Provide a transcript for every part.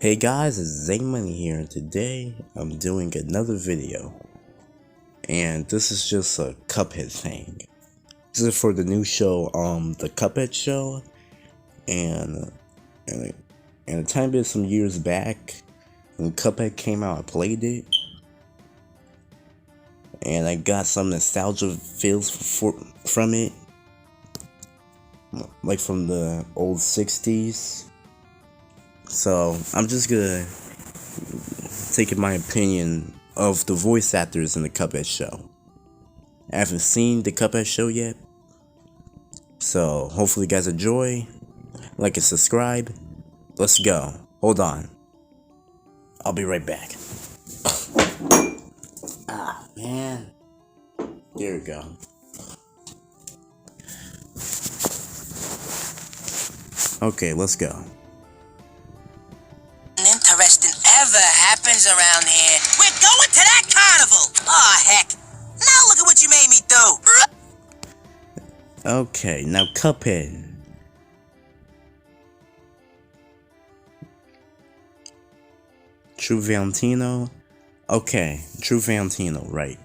Hey guys, it's Zaymoney here, and today I'm doing another video. And this is just a Cuphead thing. This is for the new show, the Cuphead show. And a tiny bit some years back, when Cuphead came out, I played it. And I got some nostalgia feels from it. Like from the old 60s. So I'm just gonna take my opinion of the voice actors in the Cuphead show. I haven't seen the Cuphead show yet, so hopefully you guys enjoy. Like and subscribe. Let's go. Hold on. I'll be right back. Ah, man. There we go. Okay, let's go. Interesting ever happens around here. We're going to that carnival! Aw, heck. Now look at what you made me do! Okay, now Cuphead. True Valentino. Okay, True Valentino, right.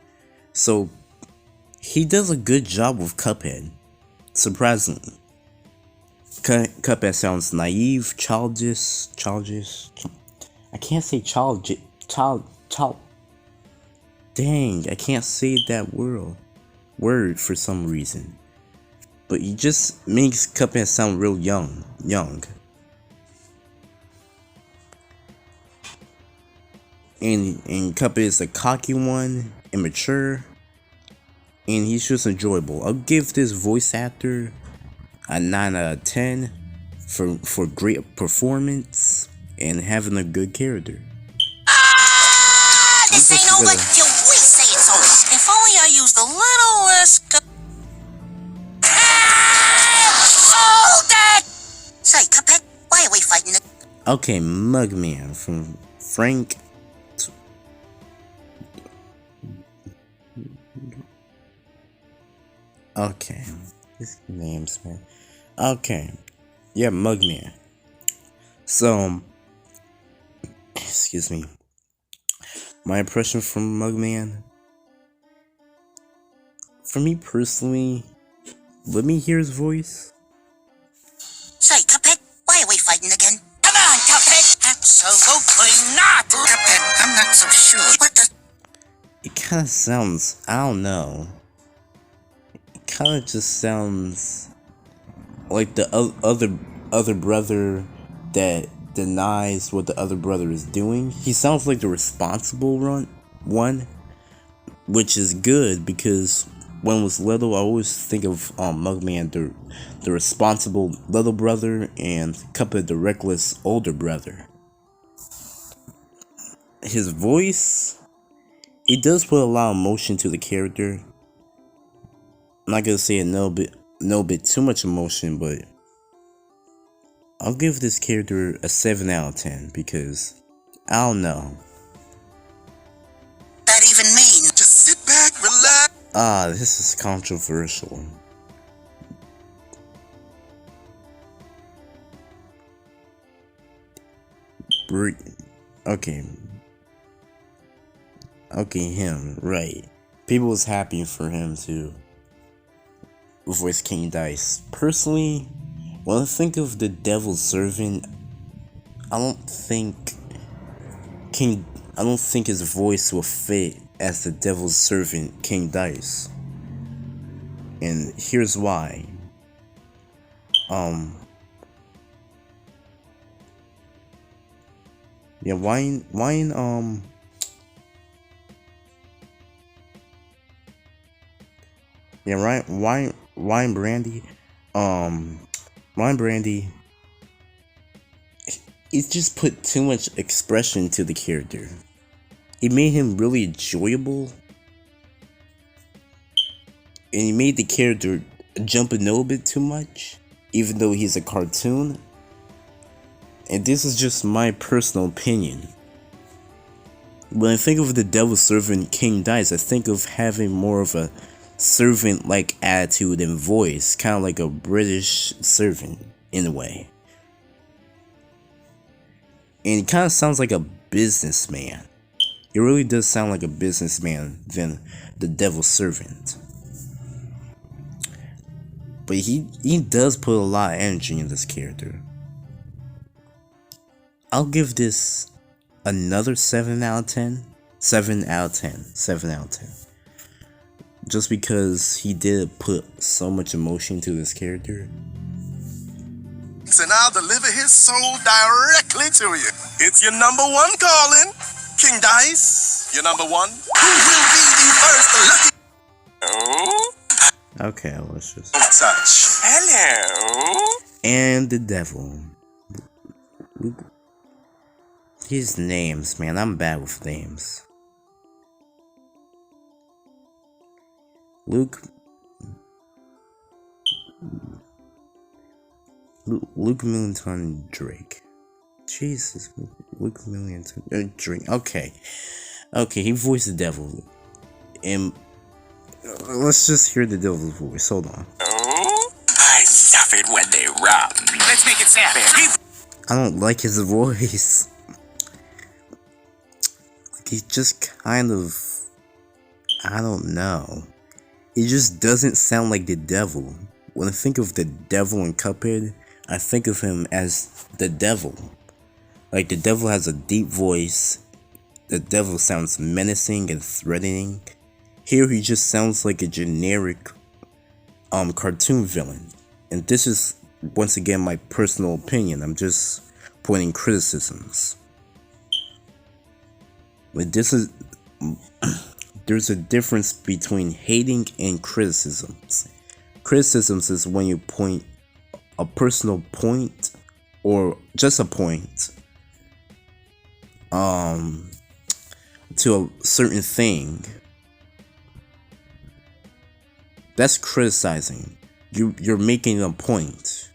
So, he does a good job with Cuphead. Surprisingly. Cuphead sounds naive, childish. I can't say child. Dang, I can't say that word for some reason. But he just makes Cuphead sound real young. And Cuphead is a cocky one, immature, and he's just enjoyable. I'll give this voice actor a 9 out of 10 for great performance and having a good character. This ain't over till we say it's over. If only I used a little less. Hold that! Say, Cuphead, why are we fighting? Okay, Mugman from Frank. Okay, his name's man. Okay, yeah, Mugman. So, excuse me. My impression from Mugman. For me personally, let me hear his voice. Say, Cuphead, why are we fighting again? Come on, Cuphead! Absolutely not! Cuphead, I'm not so sure. What the? It kind of sounds, I don't know. It kind of just sounds like the other brother that denies what the other brother is doing. He sounds like the responsible one, which is good because when I was little, I always think of Mugman the responsible little brother and Cuphead the reckless older brother. His voice, it does put a lot of emotion to the character. I'm not gonna say no bit too much emotion, but I'll give this character a 7 out of 10 because I don't know. That even mean? Just sit back, relax. This is controversial. Okay, him, right. People was happy for him to voice King Dice. Personally, when I think of the Devil's Servant, I don't think his voice will fit as the Devil's Servant King Dice. And here's why. Yeah, Wine Brandy. Wine Brandy. It just put too much expression to the character. It made him really enjoyable. And he made the character jump a little bit too much, even though he's a cartoon. And this is just my personal opinion. When I think of the Devil's Servant King Dice, I think of having more of a servant-like attitude and voice, kind of like a British servant in a way. And he kind of sounds like a businessman. He really does sound like a businessman than the devil's servant. But he does put a lot of energy in this character. I'll give this another 7 out of 10. 7 out of 10. 7 out of 10. Just because he did put so much emotion to this character. And I'll deliver his soul directly to you. It's your number one calling. King Dice, your number one. Who will be the first lucky? Oh. Okay, let's just... Touch. Hello. And the devil. His names, man. I'm bad with names. Luke Millington Drake. Jesus, Luke Millington Drake. Okay, he voiced the devil, and let's just hear the devil's voice. Hold on. Oh, I love it when they run. Let's make it snappy. I don't like his voice. Like he just kind of, I don't know. It just doesn't sound like the devil. When I think of the devil in Cuphead, I think of him as the devil. Like the devil has a deep voice. The devil sounds menacing and threatening. Here he just sounds like a generic cartoon villain. And this is once again my personal opinion. I'm just pointing criticisms. But this is there's a difference between hating and criticisms. Criticisms is when you point a personal point or just a point to a certain thing. That's criticizing. You're making a point.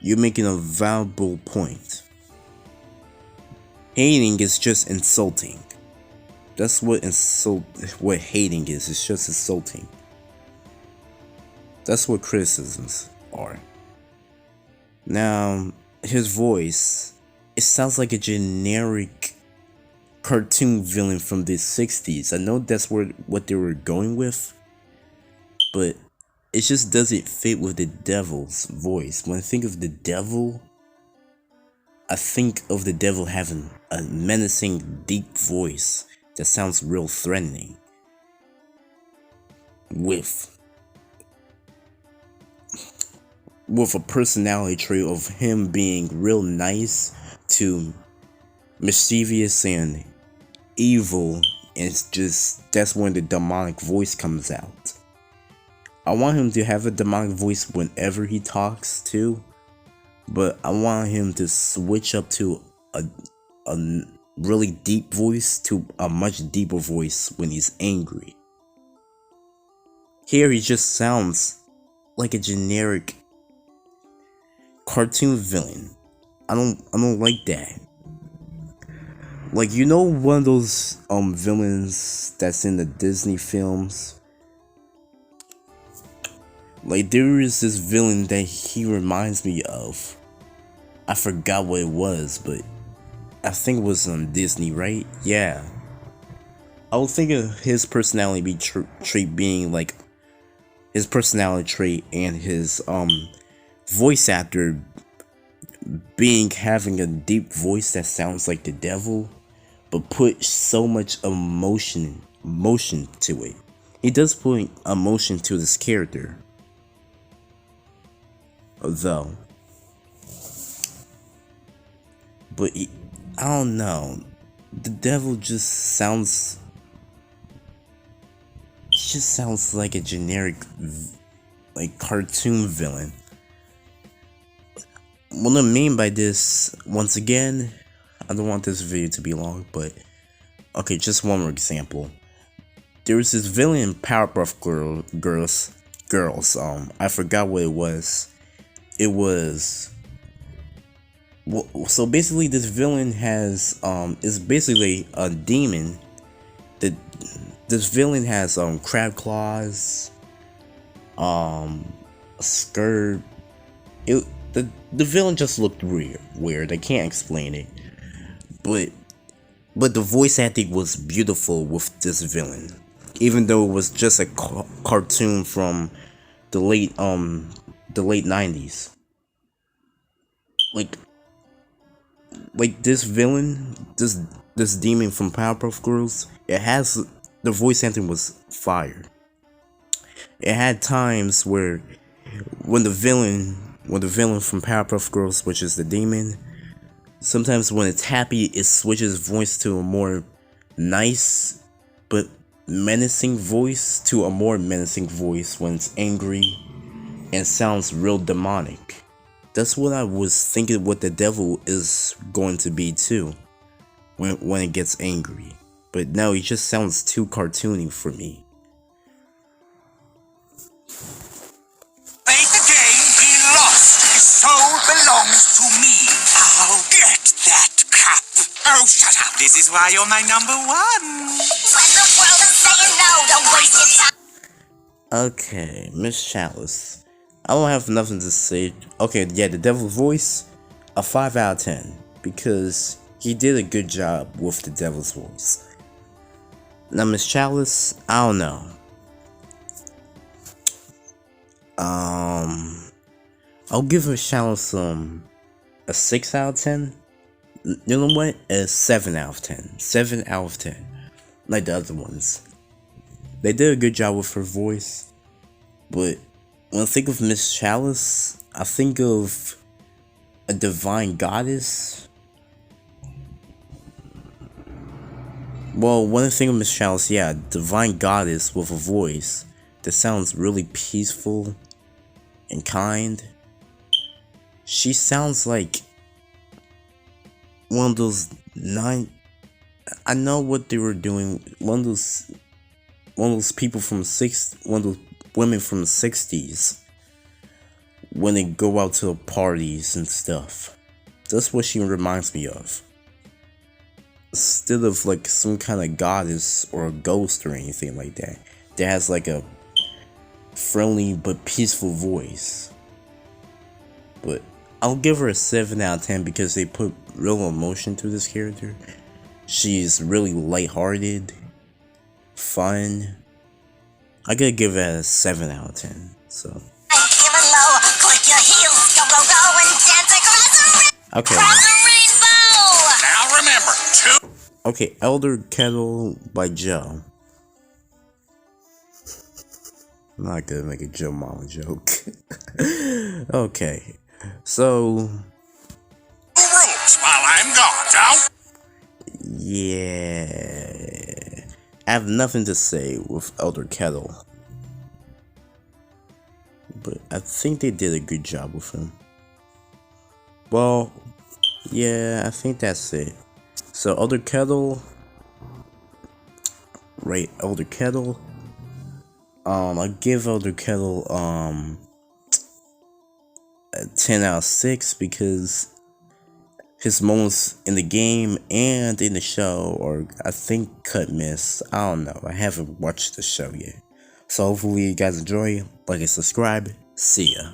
You're making a valuable point. Hating is just insulting. That's what hating is. It's just insulting. That's what criticisms are. Now, his voice, it sounds like a generic cartoon villain from the 60s. I know that's what they were going with, but it just doesn't fit with the devil's voice. When I think of the devil, I think of the devil having a menacing, deep voice that sounds real threatening. With a personality trait of him being real nice to mischievous and evil, and it's just that's when the demonic voice comes out. I want him to have a demonic voice whenever he talks too, but I want him to switch up to a really deep voice to a much deeper voice when he's angry. Here he just sounds like a generic cartoon villain. I don't like that. Like, you know, one of those villains that's in the Disney films. Like, there is this villain that he reminds me of. I forgot what it was, but I think it was on Disney, right? Yeah. I would think of his personality trait being like his personality trait and his voice actor having a deep voice that sounds like the devil, but put so much emotion to it. He does put emotion to this character, though. But I don't know. The devil just sounds like a generic, like, cartoon villain. What I mean by this, once again, I don't want this video to be long, but okay, just one more example. There was this villain in Powerpuff Girls. I forgot what it was. It was. Well, so basically, this villain is basically a demon. This villain has crab claws, a skirt. The villain just looked weird. I can't explain it. but the voice acting was beautiful with this villain, even though it was just a cartoon from the late 90s. Like this villain, this demon from Powerpuff Girls, the voice acting was fire. It had times where when the villain from Powerpuff Girls, which is the demon, sometimes when it's happy, it switches voice to a more nice but menacing voice to a more menacing voice when it's angry and sounds real demonic. That's what I was thinking what the devil is going to be too when it gets angry. But no, it just sounds too cartoony for me. Played the game, he lost. His soul belongs to me. I'll get that cup. Oh, shut up. This is why you're my number one. When the world is saying no, don't waste your time. Okay, Miss Chalice. I don't have nothing to say. Okay, yeah, the devil voice, a 5 out of 10. Because he did a good job with the devil's voice. Now, Miss Chalice, I don't know. I'll give her Chalice a 6 out of 10. You know what? A 7 out of 10. 7 out of 10. Like the other ones. They did a good job with her voice. But when I think of Miss Chalice, I think of a divine goddess. Well, when I think of Miss Chalice, yeah, divine goddess with a voice that sounds really peaceful and kind. She sounds like one of those I know what they were doing. One of those people from one of those women from the 60s when they go out to parties and stuff. That's what she reminds me of. Instead of like some kind of goddess or a ghost or anything like that. That has like a friendly but peaceful voice. But I'll give her a 7 out of 10 because they put real emotion to this character. She's really lighthearted, fun. I gotta give it a 7 out of 10. So. I'm feeling low. Click your heels. Go, go, go, and dance across the Okay. rainbow. Now remember, Okay, Elder Kettle by Joe. I'm not gonna make a Joe Mama joke. Okay, so. rules while I'm gone, don't? Yeah. I have nothing to say with Elder Kettle. But I think they did a good job with him. Well, yeah, I think that's it. So Elder Kettle. Right, Elder Kettle. I give Elder Kettle a 10 out of 6 because his moments in the game and in the show, or I think cut miss. I don't know. I haven't watched the show yet. So hopefully you guys enjoy. Like and subscribe. See ya.